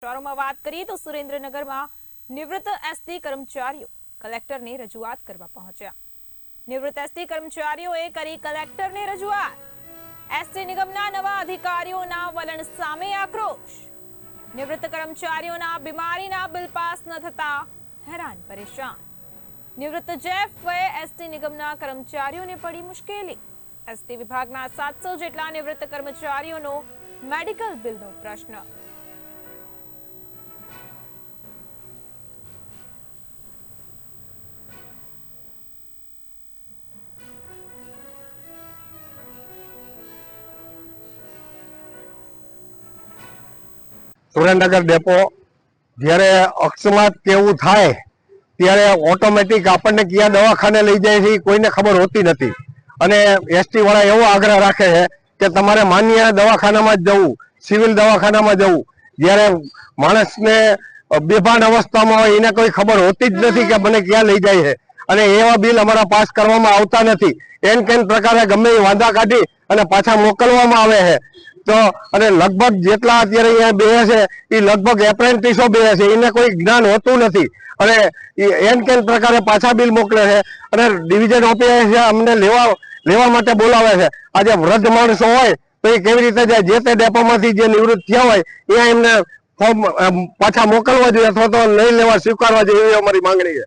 સમાચારોમાં વાત કરીએ તો સુરેન્દ્રનગરમાં નિવૃત્ત એસટી કર્મચારીઓ કલેક્ટરની રજૂઆત કરવા પહોંચ્યા। નિવૃત્ત એસટી કર્મચારીઓએ કરી કલેક્ટરની રજૂઆત। એસટી નિગમના નવા અધિકારીઓના વલણ સામે આક્રોશ। નિવૃત્ત કર્મચારીઓના બીમારીના બિલ પાસ ન થતા હેરાન પરેશાન। નિવૃત્ત જેફે એસટી નિગમના કર્મચારીઓને પડી મુશ્કેલી। એસટી વિભાગના 700 જેટલા નિવૃત્ત કર્મચારીઓનો મેડિકલ બિલનો પ્રશ્ન। સુરેન્દ્રનગર ડેપો જ્યારે અકસ્માત કેવું થાય ત્યારે ઓટોમેટિક આપણને ક્યાં દવાખાને લઈ જાય છે કોઈને ખબર હોતી નથી અને એસટી વાળા એવો આગ્રહ રાખે છે કે તમારે માન્ય દવાખાનામાં જ જવું, સિવિલ દવાખાનામાં જવું। જ્યારે માણસને બેભાન અવસ્થામાં હોય એને કોઈ ખબર હોતી જ નથી કે મને ક્યાં લઈ જાય છે અને એવા બિલ અમારા પાસ કરવામાં આવતા નથી। એન કેન પ્રકારે ગમે એ વાંધા કાઢી અને પાછા મોકલવામાં આવે છે। તો અને લગભગ જેટલા અત્યારે અહીંયા બેસે છે એ લગભગ એપ્રેન્ટિસો બેસે છે, એને કોઈ જ્ઞાન હોતું નથી અને એન કેન પ્રકારે પાછા બિલ મોકલે છે અને ડિવિઝન ઓફિસર અમને લેવા માટે બોલાવે છે। આજે વૃદ્ધ માણસો હોય તો એ કેવી રીતે જાય? જે તે ડેપોમાંથી જે નિવૃત્ત થયા હોય ત્યાં એમને ફોર્મ પાછા મોકલવા જોઈએ અથવા તો લઈ લેવા સ્વીકારવા જોઈએ એવી અમારી માંગણી છે।